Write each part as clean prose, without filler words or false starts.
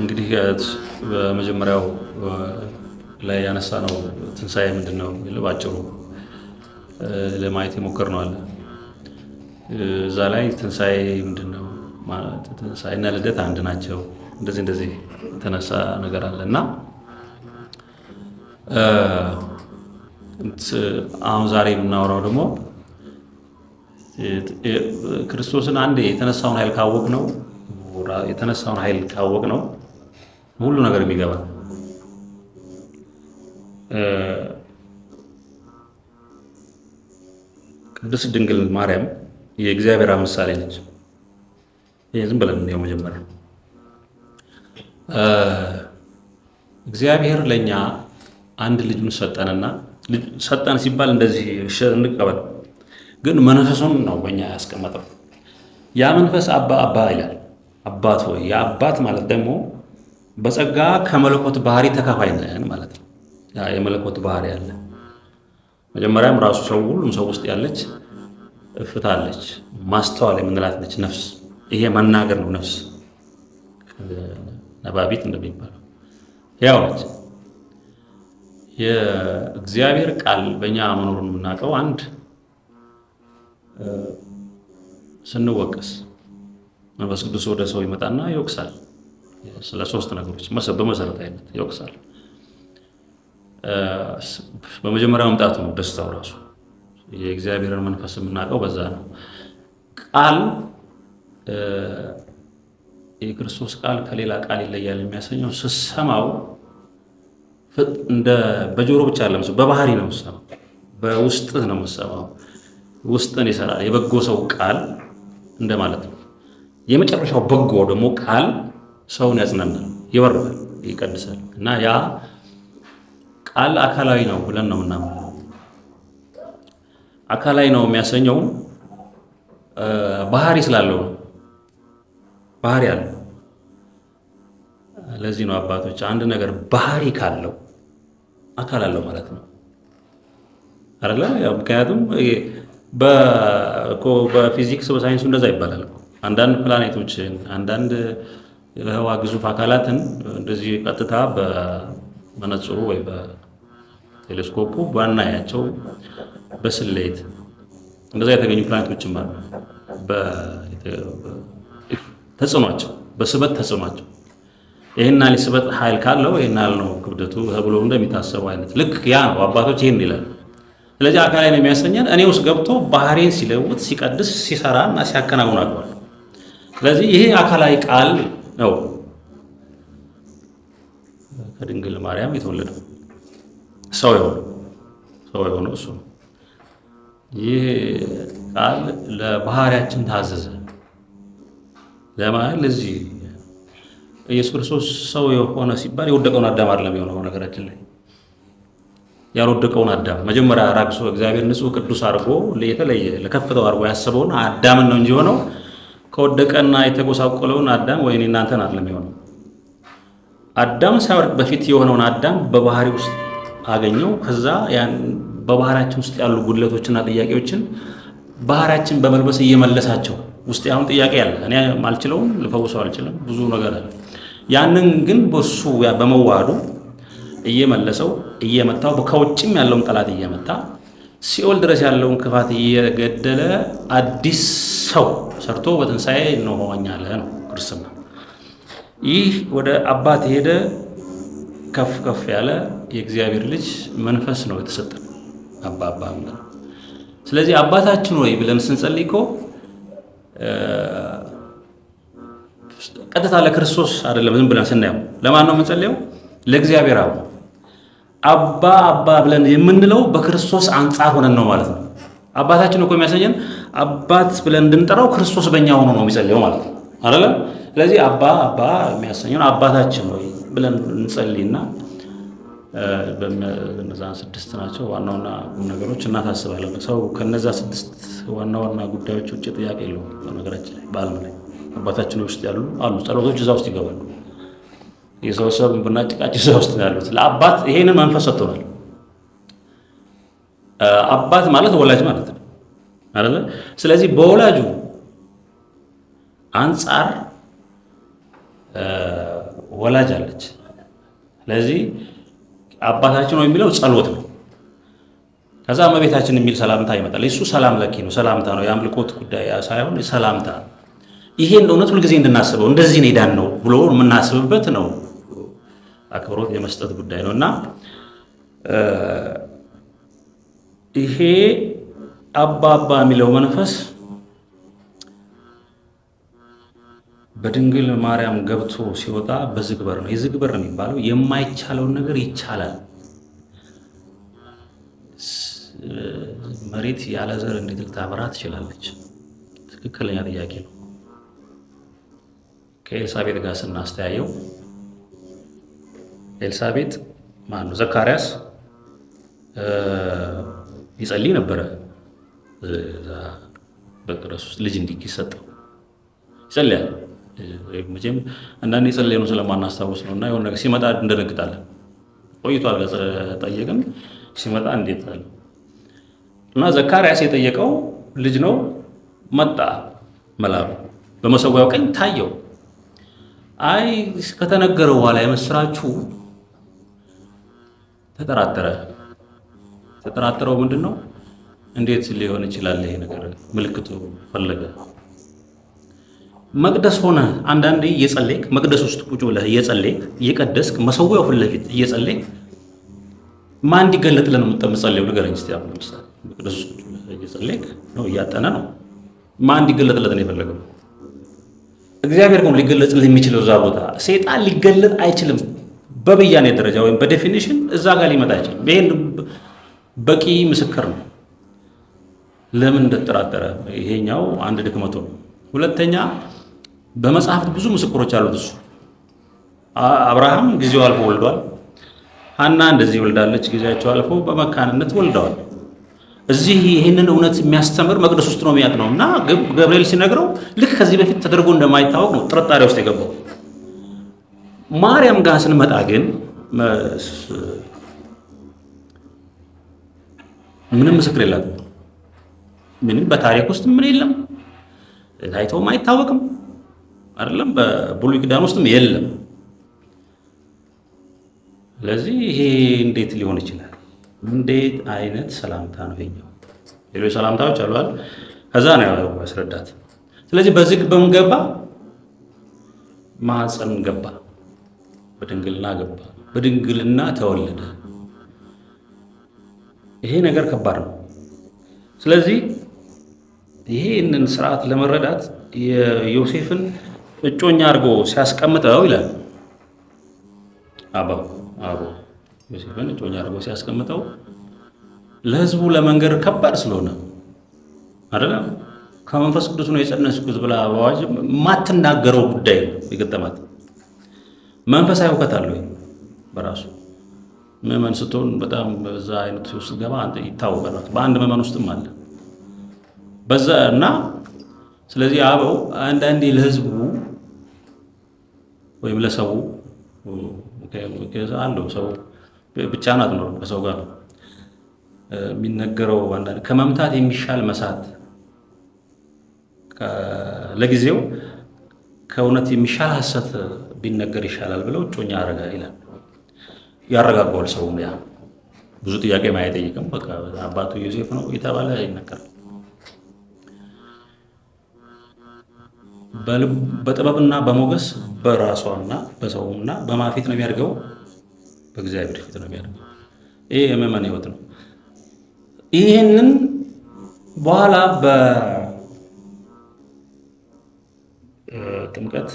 እንግዲህ በመጀመሪያው ላይ ያነሳነው ትንሣኤ ምንድነው ባጭሩ ለማየት የሞከርነው አለ። እዛ ላይ ትንሣኤ ምንድነው ማለት ትንሣኤና ልደት አንድ ናቸው እንደዚህ የተነሳ ነገር አለና አሁን ዛሬ የምናወራው ደግሞ ክርስቶስን አንዴ የተነሳውን ኃይል ካወቅ ነው ሁሉ ነገር የሚገባ ቅድስት ድንግል ማርያም የእግዚአብሔር ምሳሌ ነች። ይሄ ዝም ብለን ነው መጀመሪያ እግዚአብሔር ለኛ አንድ ልጁን ሰጠንና ሰጠን ሲባል እንደዚህ እንቀበል፣ ግን መንፈሱን ነው በእኛ ያስቀመጠው። ያ መንፈስ አባ ይላል። አባት ሆይ ያ አባት ማለት ደግሞ በጸጋ ከመለኮት ባህሪ ተካፋይ ነን ማለት ነው። ያ የመለኮት ባህሪ አለ። መጀመሪያም ራሱ ሰው ሁሉም ሰው ውስጥ ያለች እፍታለች ማስተዋል የምንላት ነች ነፍስ። ይሄ መናገር ነው ነፍስ ነባቢት እንደሚባለው ያው ነች። የእግዚአብሔር ቃል በእኛ መኖሩን የምናውቀው አንድ ስንወቀስ መንፈስ ቅዱስ ወደ ሰው ይመጣና ይወቅሳል። ስለ ሶስት ነገሮች በመሰረታዊነት ይወቅሳል። በመጀመሪያው መምጣቱ ነው ደስታው ራሱ። የእግዚአብሔርን መንፈስ የምናውቀው በዛ ነው። ቃል የክርስቶስ ቃል ከሌላ ቃል ይለያል የሚያሰኘው ስሰማው እንደ በጆሮ ብቻ አይደለም፣ በባህሪ ነው የምትሰማው፣ በውስጥህ ነው የምትሰማው። ውስጥን ይሰራል። የበጎ ሰው ቃል እንደማለት ነው። የመጨረሻው በጎ ደግሞ ቃል ሰውን ያጽናናል፣ ይወርዳል፣ ይቀድሳል። እና ያ ቃል አካላዊ ነው ብለን ነው ምናምን አካላዊ ነው የሚያሰኘው ባህሪ ስላለው ነው። ባህሪ አለው። ለዚህ ነው አባቶች አንድ ነገር ባህሪ ካለው አካል አለው ማለት ነው አይደለ? ምክንያቱም በፊዚክስ በሳይንሱ እንደዛ ይባላል። አንዳንድ ፕላኔቶችን አንዳንድ የህዋ ግዙፍ አካላትን እንደዚህ ቀጥታ በመነጽሩ ወይ በቴሌስኮፑ ባናያቸው በስሌት እንደዛ የተገኙ ፕላኔቶችም አሉ። ተጽዕኗቸው በስበት ተጽዕኗቸው ይሄና ሊስበት ኃይል ካለው ይሄና ነው ክብደቱ ተብሎ እንደሚታሰበው አይነት ልክ ያ ነው። አባቶች ይሄን ይላሉ። ስለዚህ አካላዊ ነው የሚያሰኘን እኔ ውስጥ ገብቶ ባህሪን ሲለውጥ ሲቀድስ ሲሰራና ሲያከናውን አውቃለሁ። ስለዚህ ይሄ አካላዊ ቃል ነው ከድንግል ማርያም የተወለደው ሰው የሆነው እሱ ነው። ይህ ቃል ለባህሪያችን ታዘዘ ለማለት ለዚህ ኢየሱስ ክርስቶስ ሰው የሆነ ሲባል የወደቀውን አዳም አይደለም የሆነው። ነገራችን ላይ ያልወደቀውን አዳም መጀመሪያ ራቅሶ እግዚአብሔር ንጹሕ ቅዱስ አድርጎ የተለየ ለከፍተው አድርጎ ያሰበውን አዳምን ነው እንጂ የሆነው ከወደቀና የተጎሳቆለውን አዳም ወይኔ እናንተን አይደለም የሆነው። አዳም ሳይወድቅ በፊት የሆነውን አዳም በባህሪ ውስጥ አገኘው። ከዛ ያን በባህሪያችን ውስጥ ያሉ ጉድለቶችና ጥያቄዎችን ባህሪያችን በመልበስ እየመለሳቸው ውስጥ ያሁን ጥያቄ አለ። እኔ ማልችለውም ልፈውሰው አልችልም፣ ብዙ ነገር አለ። ያንን ግን በሱ በመዋሃዱ እየመለሰው እየመታው ከውጭም ያለውን ጠላት እየመታ ሲኦል ድረስ ያለውን ክፋት እየገደለ አዲስ ሰው ሰርቶ በትንሣኤ እንሆኛለ ነው ክርስትና። ይህ ወደ አባት ሄደ ከፍ ከፍ ያለ የእግዚአብሔር ልጅ መንፈስ ነው የተሰጠን አባ። ስለዚህ አባታችን ወይ ብለን ስንጸልይ እኮ ቀጥታ ለክርስቶስ አይደለም ዝም ብለን ስናየው ለማን ነው የምንጸልየው? ለእግዚአብሔር አብ። አባ ብለን የምንለው በክርስቶስ አንጻር ሆነን ነው ማለት ነው። አባታችን እኮ የሚያሰኘን አባት ብለን እንድንጠራው ክርስቶስ በእኛ ሆኖ ነው የሚጸልየው ማለት ነው አይደለ? ስለዚህ አባ የሚያሰኘን አባታችን ወይ ብለን እንጸልይና በእነዛ 6 ናቸው ዋናውና ነገሮች እናታስባለን። ሰው ከነዛ 6 ዋና ጉዳዮች ውጭ ጥያቄ የለውም። በነገራችን ላይ በዓለም ላይ አባታችን ውስጥ ያሉ አሉ ጸሎቶች እዛ ውስጥ ይገባሉ። የሰበሰብ ብናጭቃጭ እዛ ውስጥ ነው ያሉት። ለአባት ይሄንን መንፈስ ሰጥቶናል። አባት ማለት ወላጅ ማለት ነው አይደለ? ስለዚህ በወላጁ አንጻር ወላጅ አለች። ስለዚህ አባታችን ነው የሚለው ጸሎት ነው። ከዛ እመቤታችን የሚል ሰላምታ ይመጣል። እሱ ሰላም ለኪ ነው፣ ሰላምታ ነው፣ የአምልኮት ጉዳይ ሳይሆን ሰላምታ። ይሄን እውነት ሁልጊዜ እንድናስበው እንደዚህ ነው ዳን ነው ብሎ የምናስብበት ነው። አክብሮት የመስጠት ጉዳይ ነው እና ይሄ አባ የሚለው መንፈስ በድንግል ማርያም ገብቶ ሲወጣ በዝግ በር ነው። የዝግ በር ነው የሚባለው የማይቻለውን ነገር ይቻላል። መሬት ያለ ዘር እንዴት ልታበራ ትችላለች? ትክክለኛ ጥያቄ ነው። ከኤልሳቤጥ ጋር ስናስተያየው ኤልሳቤጥ ማነው ዘካርያስ ይጸልይ ነበረ። በቅረሱ ልጅ እንዲሰጠው ይጸልያል። መቼም አንዳንዴ የጸለየነው ስለማናስታውስ ነው እና የሆነ ነገር ሲመጣ እንደነግጣለን። ቆይቷል ጠየቅን ሲመጣ እንዴት አለ እና ዘካርያስ የጠየቀው ልጅ ነው። መጣ መልአኩ በመሰዊያው ቀኝ ታየው። አይ ከተነገረው በኋላ የመስራችሁ ተጠራጠረው። ምንድን ነው? እንዴት ሊሆን ይችላል ይሄ ነገር? ምልክቱ ፈለገ። መቅደስ ሆነ አንዳንዴ እየጸለይክ መቅደስ ውስጥ ቁጭ ብለህ እየጸለይክ እየቀደስክ መሰዊያው ፊት ለፊት እየጸለይክ ማን እንዲገለጥልን ነው የምትጸልየው? ንገረኝ እስቲ። አሁን ለምሳሌ መቅደስ ውስጥ ቁጭ ብለህ እየጸለይክ ነው፣ እያጠነ ነው። ማን እንዲገለጥለት ነው የፈለገው? እግዚአብሔር ነው ሊገለጥልህ የሚችለው እዛ ቦታ። ሰይጣን ሊገለጥ አይችልም። በብያኔ ደረጃ ወይም በዴፊኒሽን እዛ ጋር ሊመጣ አይችልም። ይሄን በቂ ምስክር ነው። ለምን እንደተጠራጠረ ይሄኛው አንድ ድክመቱ ነው። ሁለተኛ በመጽሐፍት ብዙ ምስክሮች አሉት። እሱ አብርሃም ጊዜው አልፎ ወልዷል። ሐና እንደዚህ ወልዳለች፣ ጊዜያቸው አልፎ በመካንነት ወልደዋል። እዚህ ይህንን እውነት የሚያስተምር መቅደስ ውስጥ ነው የሚያውቅ ነው እና ገብርኤል ሲነግረው ልክ ከዚህ በፊት ተደርጎ እንደማይታወቅ ነው ጥርጣሬ ውስጥ የገባው። ማርያም ጋር ስንመጣ ግን ምንም ምስክር የላትም። ምንም በታሪክ ውስጥ ምን የለም፣ ታይቶም አይታወቅም። አይደለም በብሉይ ኪዳን ውስጥም የለም። ስለዚህ ይሄ እንዴት ሊሆን ይችላል? እንዴት አይነት ሰላምታ ነው ይሄኛው? ሌሎች ሰላምታዎች አሉ አይደል? ከዛ ነው ያስረዳት። ስለዚህ በዝግ በምን ገባ? ማህፀን ገባ፣ በድንግልና ገባ፣ በድንግልና ተወለደ። ይሄ ነገር ከባድ ነው። ስለዚህ ይሄንን ስርዓት ለመረዳት የዮሴፍን እጮኛ አድርጎ ሲያስቀምጠው ይላል አባው ዮሴፍን እጮኛ አድርጎ ሲያስቀምጠው ለሕዝቡ ለመንገር ከባድ ስለሆነ አይደለም። ከመንፈስ ቅዱስ ነው የጸነስኩት ብላ አዋጅ ማትናገረው ጉዳይ ነው የገጠማት። መንፈሳዊ እውቀት አለው በራሱ ምዕመን ስትሆን በጣም በዛ አይነት ውስጥ ገባ አንተ ይታወቃል። በአንድ ምዕመን ውስጥም አለ በዛ እና ስለዚህ አበው አንዳንዴ ለሕዝቡ ወይም ለሰው አለው ሰው ብቻህን አትኖርም፣ ከሰው ጋር የሚነገረው አንዳንድ ከመምታት የሚሻል መሳት ለጊዜው ከእውነት የሚሻል ሐሰት ቢነገር ይሻላል ብለው እጮኛ አረጋ ይላል። ያረጋጋዋል። ሰው ያ ብዙ ጥያቄ ማይጠይቅም። በቃ አባቱ ዮሴፍ ነው የተባለ ይነገራል። በጥበብና በሞገስ በራሷና በሰውና በማፊት ነው የሚያድገው፣ በእግዚአብሔር ፊት ነው የሚያድገው። ይሄ የምዕመን ሕይወት ነው። ይህንን በኋላ በጥምቀት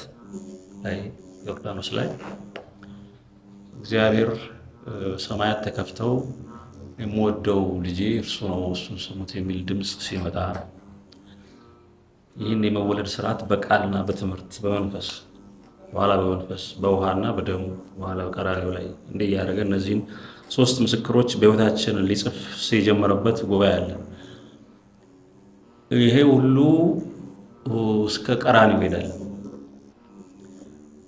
ላይ ዮርዳኖስ ላይ እግዚአብሔር ሰማያት ተከፍተው የምወደው ልጄ እርሱ ነው እሱን ስሙት የሚል ድምፅ ሲመጣ ይህን የመወለድ ስርዓት በቃልና በትምህርት በመንፈስ በኋላ በመንፈስ በውሃና በደሙ በኋላ በቀራንዮ ላይ እንዲህ እያደረገ እነዚህን ሶስት ምስክሮች በሕይወታችን ሊጽፍ የጀመረበት ጉባኤ አለ። ይሄ ሁሉ እስከ ቀራንዮ ይሄዳል።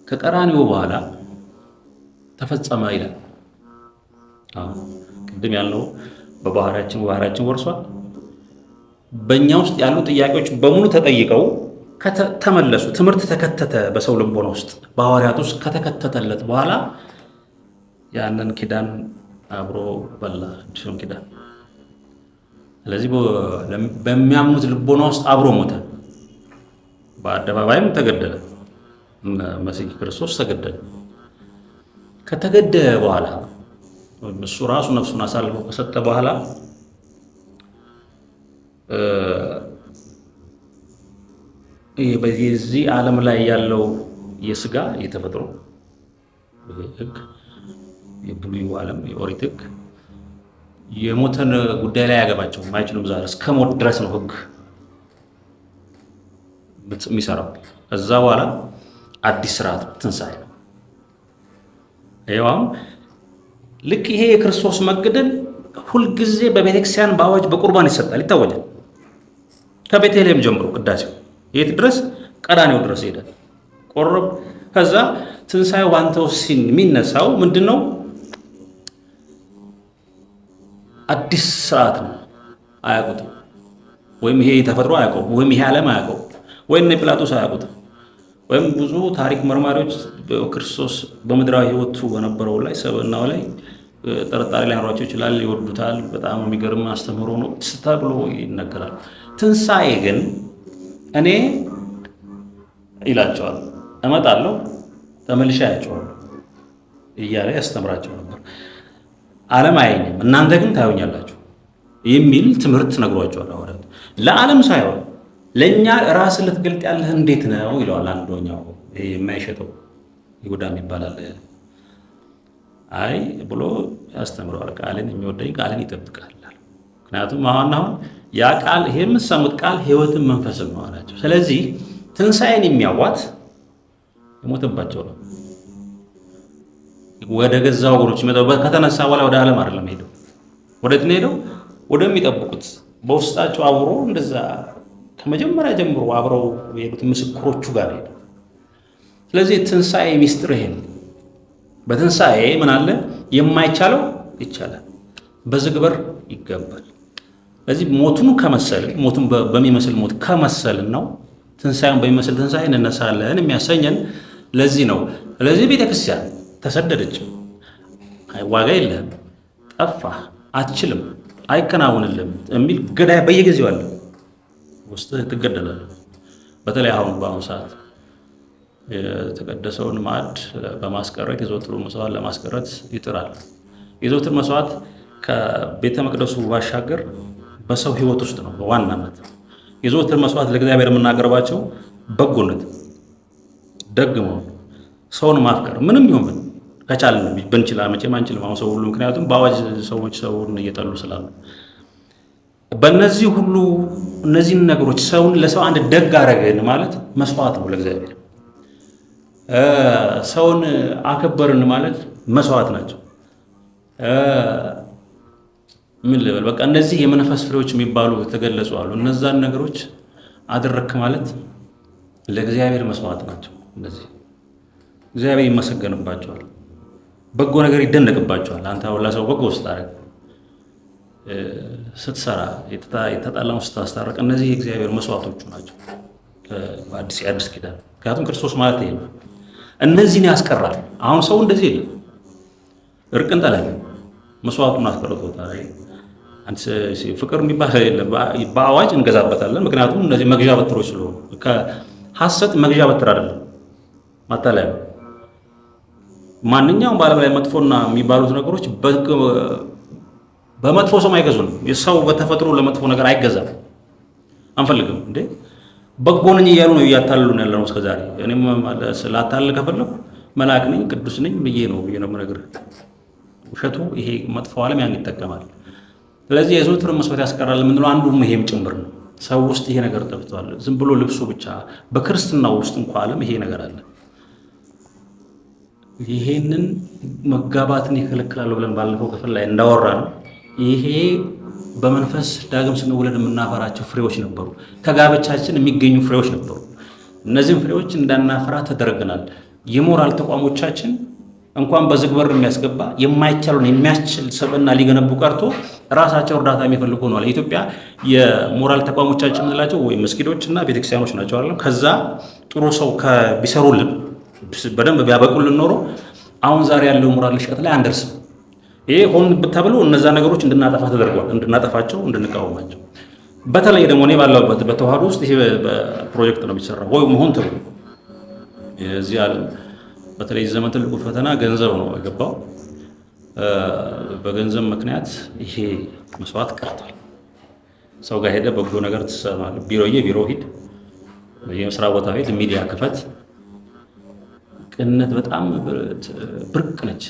ከቀራንዮ በኋላ ተፈጸመ ይላል። ቅድም ያልነው ባህሪያችን ወርሷል። በእኛ ውስጥ ያሉ ጥያቄዎች በሙሉ ተጠይቀው ተመለሱ። ትምህርት ተከተተ በሰው ልቦና ውስጥ በሐዋርያት ውስጥ ከተከተተለት በኋላ ያንን ኪዳን አብሮ በላ አዲሱን ኪዳን። ስለዚህ በሚያምኑት ልቦና ውስጥ አብሮ ሞተ። በአደባባይም ተገደለ። መሲህ ክርስቶስ ተገደለ። ከተገደለ በኋላ እሱ ራሱ ነፍሱን አሳልፎ ከሰጠ በኋላ በዚህ ዓለም ላይ ያለው የሥጋ የተፈጥሮ ሕግ የብሉዩ ዓለም የኦሪት ሕግ የሞተን ጉዳይ ላይ ያገባቸውም አይችሉም። ዛሬ እስከ ሞት ድረስ ነው ሕግ የሚሰራው። ከዛ በኋላ አዲስ ስርዓት ትንሣኤ ነው። ይኸውም ልክ ይሄ የክርስቶስ መገደል ሁልጊዜ በቤተክርስቲያን በአዋጅ በቁርባን ይሰጣል፣ ይታወጃል። ከቤተልሔም ጀምሮ ቅዳሴው የት ድረስ? ቀራንዮ ድረስ ይሄዳል። ቆረብ ከዛ ትንሣኤው ባንተው ሲን የሚነሳው ምንድን ነው? አዲስ ስርዓት ነው። አያውቁትም። ወይም ይሄ ተፈጥሮ አያውቀውም፣ ወይም ይሄ ዓለም አያውቀውም፣ ወይም ጲላጦስ አያውቁትም፣ ወይም ብዙ ታሪክ መርማሪዎች ክርስቶስ በምድራዊ ሕይወቱ በነበረው ላይ ሰብዕናው ላይ ጥርጣሬ ሊያኖራቸው ይችላል። ይወዱታል። በጣም የሚገርም አስተምህሮ ነው ተብሎ ይነገራል። ትንሣኤ ግን እኔ ይላቸዋል እመጣለሁ ተመልሼ አያቸዋለሁ እያለ ያስተምራቸው ነበር። ዓለም አያየኝም እናንተ ግን ታዩኛላችሁ የሚል ትምህርት ነግሯቸዋል ሐዋርያት። ለዓለም ሳይሆን ለእኛ ራስን ልትገልጥ ያለህ እንዴት ነው ይለዋል አንደኛው። የማይሸጠው ይሁዳ ይባላል። አይ ብሎ ያስተምረዋል። ቃልን የሚወደኝ ቃልን ይጠብቃል። ምክንያቱም አሁን ያ ቃል ይሄ የምትሰሙት ቃል ሕይወትን መንፈስን ነው አላቸው። ስለዚህ ትንሣኤን የሚያዋት የሞተባቸው ነው። ወደ ገዛ ወገኖች ይመጣው ከተነሳ በኋላ ወደ ዓለም አይደለም ሄደው ወዴት ነው ሄደው? ወደሚጠብቁት በውስጣቸው አብሮ እንደዛ ከመጀመሪያ ጀምሮ አብረው የሄዱት ምስክሮቹ ጋር ሄደው። ስለዚህ ትንሣኤ ሚስጥር ይሄ ነው። በትንሣኤ ምን አለ? የማይቻለው ይቻላል፣ በዝግበር ይገባል። ስለዚህ ሞቱን ከመሰልን ሞቱን በሚመስል ሞት ከመሰልን ነው ትንሣኤን በሚመስል ትንሣኤ እንነሳለን የሚያሰኘን ለዚህ ነው። ስለዚህ ቤተክርስቲያን ተሰደደች፣ ዋጋ የለህም፣ ጠፋህ፣ አትችልም፣ አይከናወንልም የሚል ገዳይ በየጊዜው አለ። ውስጥ ትገደላለህ። በተለይ አሁን በአሁኑ ሰዓት የተቀደሰውን ማዕድ በማስቀረት የዘወትሩን መስዋዕት ለማስቀረት ይጥራል። የዘወትር መስዋዕት ከቤተ መቅደሱ ባሻገር በሰው ሕይወት ውስጥ ነው በዋናነት። የዘወትር መስዋዕት ለእግዚአብሔር የምናቀርባቸው በጎነት፣ ደግ መሆን፣ ሰውን ማፍቀር ምንም ይሁን ከቻልን ብንችል መቼም አንችልም አሁን ሰው ሁሉ ምክንያቱም በአዋጅ ሰዎች ሰውን እየጠሉ ስላሉ በእነዚህ ሁሉ እነዚህን ነገሮች ሰውን ለሰው አንድ ደግ አረግን ማለት መስዋዕት ነው ለእግዚአብሔር። ሰውን አከበርን ማለት መስዋዕት ናቸው። ምን ልበል በቃ እነዚህ የመንፈስ ፍሬዎች የሚባሉ ተገለጹ አሉ። እነዛን ነገሮች አደረክ ማለት ለእግዚአብሔር መስዋዕት ናቸው። እነዚህ እግዚአብሔር ይመሰገንባቸዋል፣ በጎ ነገር ይደነቅባቸዋል። አንተ አሁን ለሰው በጎ ስታረግ ስትሰራ የተጣላውን ስታስታረቅ እነዚህ የእግዚአብሔር መስዋዕቶቹ ናቸው የአዲስ ኪዳን። ምክንያቱም ክርስቶስ ማለት ይሄ ነው። እነዚህን ያስቀራል። አሁን ሰው እንደዚህ የለም። እርቅን ጠላ መስዋዕቱን አስቀርቶታል። ፍቅር የሚባል የለም። በአዋጅ እንገዛበታለን። ምክንያቱም እነዚህ መግዣ በትሮች ስለሆኑ ከሐሰት መግዣ በትር አይደለም፣ ማታለያ ነው። ማንኛውም በዓለም ላይ መጥፎና የሚባሉት ነገሮች በመጥፎ ሰው አይገዙንም። የሰው በተፈጥሮ ለመጥፎ ነገር አይገዛም። አንፈልግም እንዴ በጎ ነኝ እያሉ ነው እያታለሉን ያለነው እስከዛሬ። እኔም ስላታለል ከፈለኩ መልአክ ነኝ ቅዱስ ነኝ ብዬ ነው የምነግርህ። ውሸቱ ይሄ መጥፎ ዓለም ያን ይጠቀማል። ስለዚህ የዘወትር መስዋዕት ያስቀራል የምንለው አንዱም ይሄም ጭምር ነው። ሰው ውስጥ ይሄ ነገር ጠፍቷል። ዝም ብሎ ልብሱ ብቻ በክርስትናው ውስጥ እንኳ ዓለም ይሄ ነገር አለ። ይሄንን መጋባትን ይከለክላሉ ብለን ባለፈው ክፍል ላይ እንዳወራ ነው። ይሄ በመንፈስ ዳግም ስንወለድ የምናፈራቸው ፍሬዎች ነበሩ። ከጋብቻችን የሚገኙ ፍሬዎች ነበሩ። እነዚህም ፍሬዎች እንዳናፈራ ተደረገናል። የሞራል ተቋሞቻችን እንኳን በዝግ በር የሚያስገባ የማይቻለውን የሚያስችል ሰብዕና ሊገነቡ ቀርቶ ራሳቸው እርዳታ የሚፈልጉ ሆነዋል። ኢትዮጵያ የሞራል ተቋሞቻችን የምንላቸው ወይ መስጊዶችና ቤተክርስቲያኖች ናቸው አይደለም። ከዛ ጥሩ ሰው ቢሰሩልን በደንብ ቢያበቁልን ኖሮ አሁን ዛሬ ያለው ሞራል ልሽቀት ላይ አንደርስም። ይሄ ሆን ተብሎ እነዛ ነገሮች እንድናጠፋ ተደርጓል። እንድናጠፋቸው፣ እንድንቃወማቸው። በተለይ ደግሞ እኔ ባለሁበት በተዋህዶ ውስጥ ይሄ በፕሮጀክት ነው የሚሰራው ወይ መሆን ተብሎ እዚህ ዓለም በተለይ ዘመን ትልቁ ፈተና ገንዘብ ነው የገባው። በገንዘብ ምክንያት ይሄ መስዋዕት ቀርቷል። ሰው ጋር ሄደ በጎ ነገር ትሰማለህ። ቢሮ ሂድ፣ የስራ ቦታ ሂድ፣ ሚዲያ ክፈት። ቅንነት በጣም ብርቅ ነች።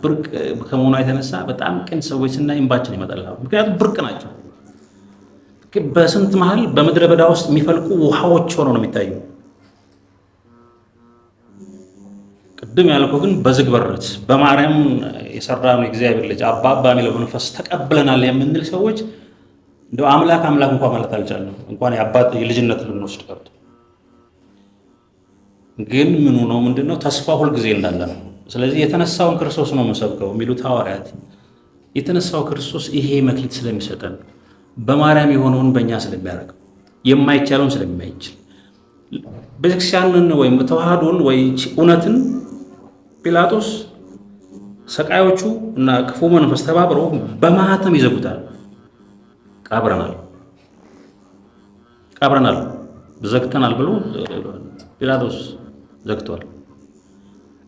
ብርቅ ከመሆኗ የተነሳ በጣም ቅን ሰዎች ስናይ እንባችን ይመጣል። ምክንያቱም ብርቅ ናቸው። በስንት መሀል በምድረ በዳ ውስጥ የሚፈልቁ ውሃዎች ሆነው ነው የሚታዩ። ቅድም ያልከው ግን በዝግ በረት በማርያም የሰራነው የእግዚአብሔር ልጅ አባባ የሚለው መንፈስ ተቀብለናል የምንል ሰዎች እንደው አምላክ እንኳን ማለት አልቻልንም። እንኳን የአባት የልጅነት ልንወስድ ቀርቶ ግን ምኑ ነው ምንድነው ተስፋ ሁል ጊዜ እንዳለ ነው። ስለዚህ የተነሳውን ክርስቶስ ነው የምንሰብከው የሚሉት ሐዋርያት የተነሳው ክርስቶስ ይሄ መክሊት ስለሚሰጠን በማርያም የሆነውን በእኛ ስለሚያደርግ የማይቻለውን ስለማይችል ቤተክርስቲያንን ወይም ተዋህዶን ወይ እውነትን ጲላጦስ ሰቃዮቹ እና ክፉ መንፈስ ተባብረው በማህተም ይዘጉታል። ቀብረናል ዘግተናል ብሎ ጲላጦስ ዘግቷል።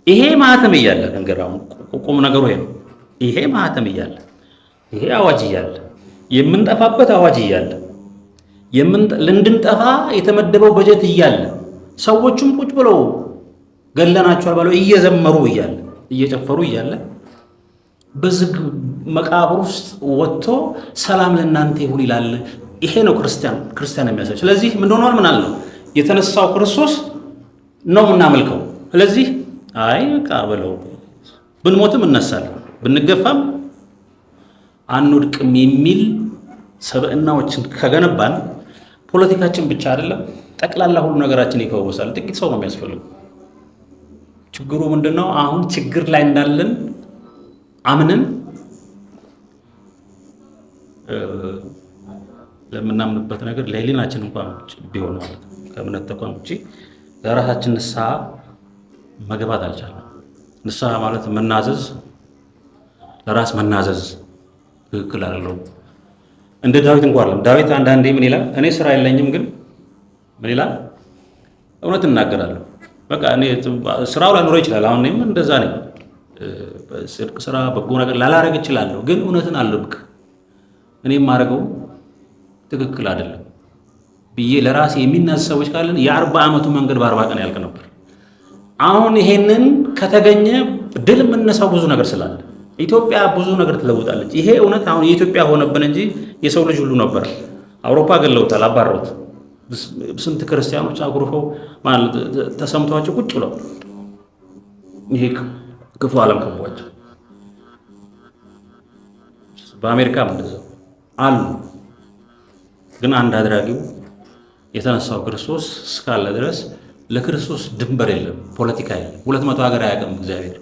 ይሄ ማህተም እያለ እንገራው ቁም ነገሩ ይሄ ነው። ይሄ ማህተም እያለ ይሄ አዋጅ እያለ የምንጠፋበት አዋጅ እያለ ልንድንጠፋ የተመደበው በጀት እያለ ሰዎቹም ቁጭ ብለው ገለናቸዋል ባለው እየዘመሩ እያለ እየጨፈሩ እያለ በዝግ መቃብር ውስጥ ወጥቶ ሰላም ለእናንተ ይሁን ይላል። ይሄ ነው ክርስቲያን የሚያሳይ። ስለዚህ ምን ሆኗል? ምን አለ ነው የተነሳው ክርስቶስ ነው የምናመልከው። ስለዚህ አይ በቃ ብለው ብንሞትም እነሳለን ብንገፋም አንወድቅም የሚል ሰብዕናዎችን ከገነባን ፖለቲካችን ብቻ አይደለም ጠቅላላ ሁሉ ነገራችን ይፈወሳል። ጥቂት ሰው ነው የሚያስፈልገው። ችግሩ ምንድነው? አሁን ችግር ላይ እንዳለን አምነን ለምናምንበት ነገር ለህሊናችን እንኳን ቢሆን ማለት ነው ከእምነት ተቋም ውጪ ለራሳችን ንስሐ መግባት አልቻለም። ንስሐ ማለት መናዘዝ፣ ለራስ መናዘዝ ትክክል አይደለም። እንደ ዳዊት እንኳን አይደለም። ዳዊት አንዳንዴ ምን ይላል? እኔ ስራ የለኝም ግን ምን ይላል? እውነት እናገራለሁ። በቃ እኔ ስራው ላይኖረው ይችላል። አሁን እኔም እንደዛ ነኝ። ጽድቅ ስራ በጎ ነገር ላላረግ እችላለሁ፣ ግን እውነትን አልብቅ እኔ የማደርገው ትክክል አይደለም ብዬ ለራሴ የሚናዝ ሰዎች ካለን የ40 ዓመቱ መንገድ በ40 ቀን ያልቅ ነበር። አሁን ይሄንን ከተገኘ ድል የምነሳው ብዙ ነገር ስላለ ኢትዮጵያ ብዙ ነገር ትለውጣለች። ይሄ እውነት አሁን የኢትዮጵያ ሆነብን እንጂ የሰው ልጅ ሁሉ ነበር። አውሮፓ ገለውታል፣ አባረውት። ስንት ክርስቲያኖች አጉርፈው ማለት ተሰምቷቸው ቁጭ ብለው ይሄ ክፉ ዓለም ከቧቸው። በአሜሪካም እንደዛው አሉ። ግን አንድ አድራጊው የተነሳው ክርስቶስ እስካለ ድረስ ለክርስቶስ ድንበር የለም፣ ፖለቲካ የለም። 200 ሀገር አያውቅም እግዚአብሔር።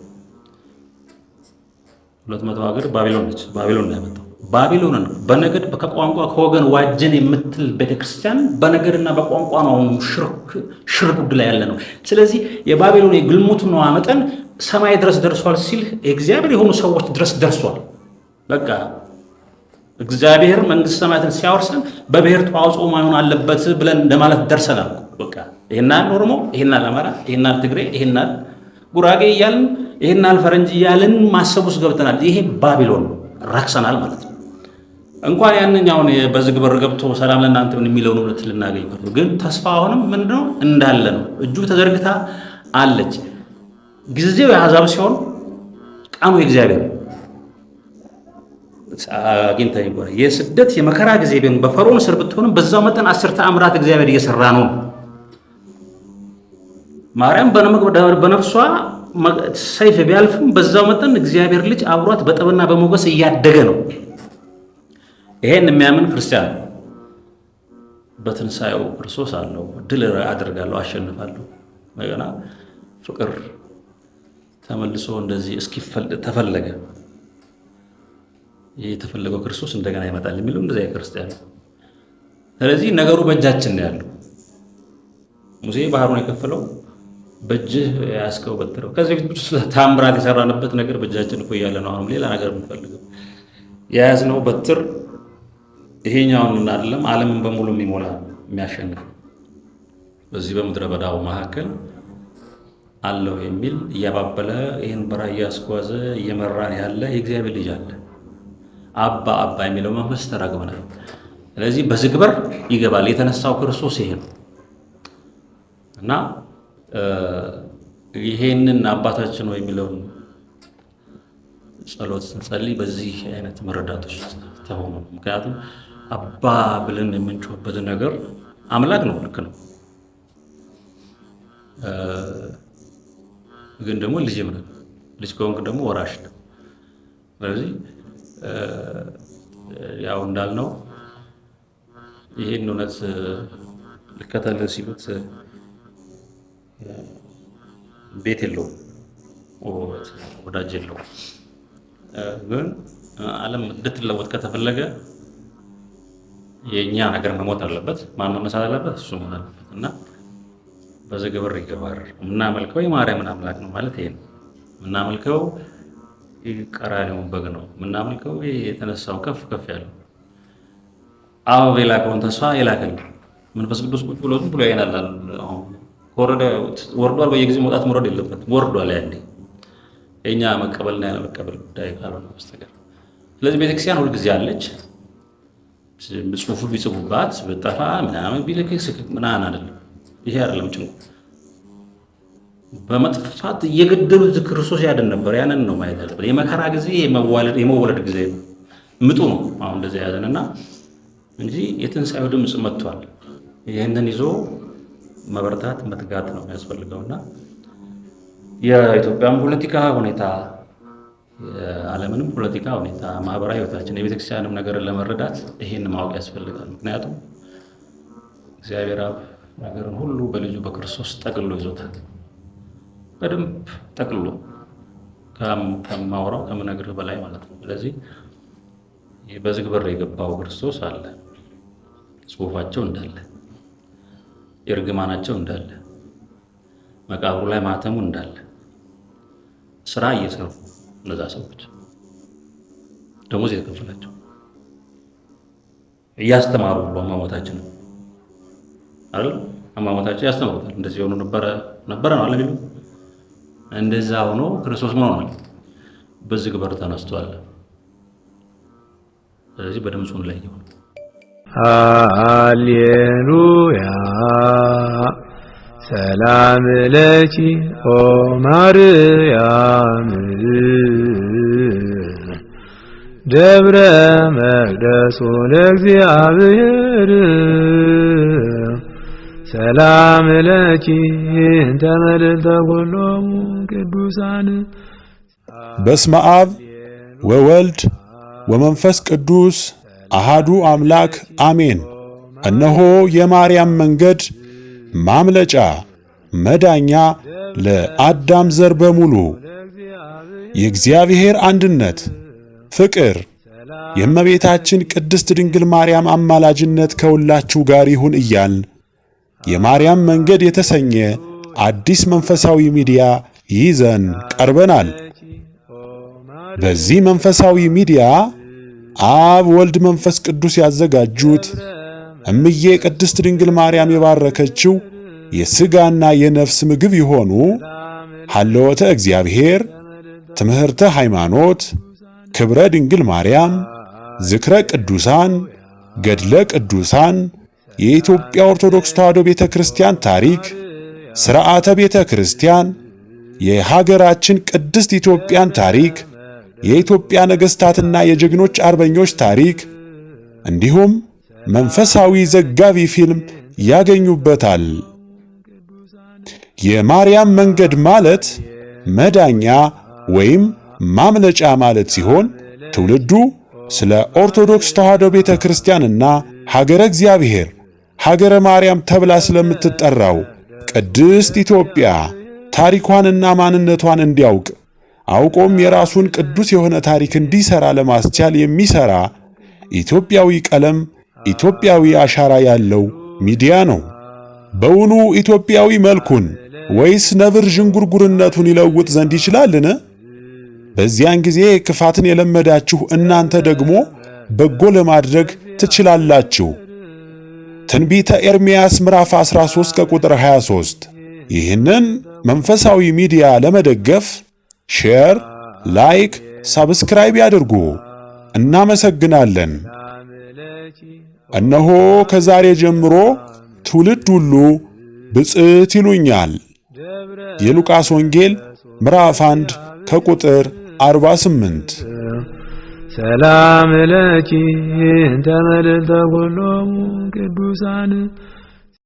200 ሀገር ባቢሎን ነች። ባቢሎን ነው ያመጣው። ባቢሎንን በነገድ ከቋንቋ ከወገን ዋጀን የምትል ቤተክርስቲያን በነገድና በቋንቋ ነው ሽርጉድ ላይ ያለ ነው። ስለዚህ የባቢሎን የግልሙትናዋ መጠን ሰማይ ድረስ ደርሷል ሲል እግዚአብሔር የሆኑ ሰዎች ድረስ ደርሷል። በቃ እግዚአብሔር መንግስት ሰማያትን ሲያወርሰን በብሔር ተዋጽኦ ማይሆን አለበት ብለን እንደማለት ደርሰናል። በቃ ይሄናል ኦሮሞ፣ ይሄናል አማራ፣ ይሄናል ትግሬ፣ ይሄናል ጉራጌ እያልን ይሄናል ፈረንጅ እያልን ማሰብ ውስጥ ገብተናል። ይሄ ባቢሎን ረክሰናል ማለት ነው። እንኳን ያንኛውን በዝግ በር ገብቶ ሰላም ለእናንተ የሚለውን እውነት ልናገኝ ነው። ግን ተስፋ አሁንም ምንድነው እንዳለ ነው። እጁ ተዘርግታ አለች። ጊዜው የአሕዛብ ሲሆን ቀኑ የእግዚአብሔር አግኝታ ይቆረ የስደት የመከራ ጊዜ ቢሆን በፈርዖን ስር ብትሆንም በዛው መጠን 10 ተአምራት እግዚአብሔር እየሰራ ነው። ማርያም በነፍሷ ሰይፍ ቢያልፍም በዛው መጠን እግዚአብሔር ልጅ አብሯት በጥበብና በሞገስ እያደገ ነው። ይሄን የሚያምን ክርስቲያን በትንሳኤው ክርስቶስ አለው ድል አደርጋለሁ፣ አሸንፋለሁ፣ እንደገና ፍቅር ተመልሶ እንደዚህ ተፈለገ። የተፈለገው ክርስቶስ እንደገና ይመጣል የሚለው እንደዚህ ክርስቲያን ነው። ስለዚህ ነገሩ በእጃችን ነው ያለው። ሙሴ ባህሩን የከፈለው በእጅህ ያስከው በትረው። ከዚህ በፊት ታምራት የሰራንበት ነገር በእጃችን እኮ እያለ ነው። አሁን ሌላ ነገር የምንፈልገው የያዝነው በትር ይሄኛውን አይደለም፣ ዓለምን በሙሉ የሚሞላ የሚያሸንፍ በዚህ በምድረ በዳው መካከል አለው የሚል እያባበለ ይህን በረሃ እያስጓዘ እየመራን ያለ የእግዚአብሔር ልጅ አለ። አባ አባ የሚለው መንፈስ ተራግመናል። ስለዚህ በዝግ በር ይገባል። የተነሳው ክርስቶስ ይሄ ነው እና ይሄንን አባታችን ነው የሚለውን ጸሎት ስንጸልይ በዚህ አይነት መረዳት ውስጥ ተሆኑ። ምክንያቱም አባ ብለን የምንጮህበት ነገር አምላክ ነው፣ ልክ ነው። ግን ደግሞ ልጅም ነው። ልጅ ከሆንክ ደግሞ ወራሽ ነው። ስለዚህ ያው እንዳልነው ይሄን እውነት ልከተል ሲሉት ቤት የለውም፣ ወዳጅ የለውም። ግን ዓለም እንድትለወጥ ከተፈለገ የእኛ ነገር መሞት አለበት። ማን መነሳት አለበት? እሱ መሆን አለበት እና በዝግ በር ይገባል። የምናመልከው የማርያምን አምላክ ነው ማለት ይሄ ነው። የምናመልከው ቀራንዮውን በግ ነው። የምናመልከው የተነሳው ከፍ ከፍ ያለው አብ የላከውን ተስፋ የላከልን መንፈስ ቅዱስ ቁጭ ብሎ ዝም ብሎ ያይናል። አሁን ወርዷል። በየጊዜው መውጣት መውረድ የለበትም። ወርዷል። ያኔ የእኛ መቀበልና ያለ መቀበል ጉዳይ ካልሆነ በስተቀር። ስለዚህ ቤተክርስቲያን ሁልጊዜ አለች። ጽሑፉ ቢጽፉባት ብጠፋ ምናምን ቢልክስ ምናምን አይደለም። ይሄ አይደለም ጭንቁ። በመጥፋት እየገደሉት ክርስቶስ ያድን ነበር። ያንን ነው ማየት ያለበት። የመከራ ጊዜ የመወለድ ጊዜ ነው። ምጡ ነው አሁን እንደዚህ ያዘንና እንጂ የትንሣኤው ድምፅ መጥቷል። ይህንን ይዞ መበርታት መትጋት ነው የሚያስፈልገውና የኢትዮጵያን ፖለቲካ ሁኔታ፣ የዓለምንም ፖለቲካ ሁኔታ፣ ማህበራዊ ህይወታችን፣ የቤተክርስቲያንም ነገርን ለመረዳት ይሄን ማወቅ ያስፈልጋል። ምክንያቱም እግዚአብሔር አብ ነገርን ሁሉ በልጁ በክርስቶስ ጠቅልሎ ይዞታል። በደንብ ጠቅልሎ ከማውራው ከምነግርህ በላይ ማለት ነው። ስለዚህ በዝግ በር የገባው ክርስቶስ አለ። ጽሑፋቸው እንዳለ፣ የእርግማናቸው እንዳለ፣ መቃብሩ ላይ ማተሙ እንዳለ፣ ስራ እየሰሩ እነዛ ሰዎች ደሞዝ የተከፈላቸው እያስተማሩ ብሎ አሟሟታችን አይደል? አሟሟታቸው ያስተምሩታል። እንደዚህ ሆኖ ነበረ ነው አለ ቢሉ እንደዛ ሆኖ ክርስቶስ ምን ሆኗል? በዝግ በር ተነስቷል። ስለዚህ በድምፁ ላይ ይሁን ሃሌሉያ ሰላም ለኪ ኦ ማርያም ደብረ መቅደሱ ለእግዚአብሔር ሰላም ለኪ እንተ መልዕልተ ኩሎሙ ቅዱሳን። በስመ አብ ወወልድ ወመንፈስ ቅዱስ አሃዱ አምላክ አሜን። እነሆ የማርያም መንገድ ማምለጫ መዳኛ ለአዳም ዘር በሙሉ የእግዚአብሔር አንድነት ፍቅር የእመቤታችን ቅድስት ድንግል ማርያም አማላጅነት ከሁላችሁ ጋር ይሁን እያልን የማርያም መንገድ የተሰኘ አዲስ መንፈሳዊ ሚዲያ ይዘን ቀርበናል። በዚህ መንፈሳዊ ሚዲያ አብ ወልድ መንፈስ ቅዱስ ያዘጋጁት እምዬ ቅድስት ድንግል ማርያም የባረከችው የሥጋና የነፍስ ምግብ የሆኑ ሀልወተ እግዚአብሔር፣ ትምህርተ ሃይማኖት፣ ክብረ ድንግል ማርያም፣ ዝክረ ቅዱሳን፣ ገድለ ቅዱሳን፣ የኢትዮጵያ ኦርቶዶክስ ተዋሕዶ ቤተ ክርስቲያን ታሪክ፣ ሥርዓተ ቤተ ክርስቲያን፣ የሀገራችን ቅድስት ኢትዮጵያን ታሪክ፣ የኢትዮጵያ ነገሥታትና የጀግኖች አርበኞች ታሪክ እንዲሁም መንፈሳዊ ዘጋቢ ፊልም ያገኙበታል። የማርያም መንገድ ማለት መዳኛ ወይም ማምለጫ ማለት ሲሆን ትውልዱ ስለ ኦርቶዶክስ ተዋሕዶ ቤተ ክርስቲያንና ሀገረ እግዚአብሔር ሀገረ ማርያም ተብላ ስለምትጠራው ቅድስት ኢትዮጵያ ታሪኳንና ማንነቷን እንዲያውቅ አውቆም የራሱን ቅዱስ የሆነ ታሪክ እንዲሰራ ለማስቻል የሚሰራ ኢትዮጵያዊ ቀለም፣ ኢትዮጵያዊ አሻራ ያለው ሚዲያ ነው። በውኑ ኢትዮጵያዊ መልኩን ወይስ ነብር ዥንጉርጉርነቱን ይለውጥ ዘንድ ይችላልን? በዚያን ጊዜ ክፋትን የለመዳችሁ እናንተ ደግሞ በጎ ለማድረግ ትችላላችሁ። ትንቢተ ኤርምያስ ምዕራፍ 13 ከቁጥር 23። ይህንን መንፈሳዊ ሚዲያ ለመደገፍ ሼር፣ ላይክ፣ ሳብስክራይብ ያድርጉ። እናመሰግናለን። እነሆ ከዛሬ ጀምሮ ትውልድ ሁሉ ብፅዕት ይሉኛል። የሉቃስ ወንጌል ምዕራፍ 1 ከቁጥር 48። ሰላም ለኪ እንተ መልዕልተ ኩሎሙ ቅዱሳን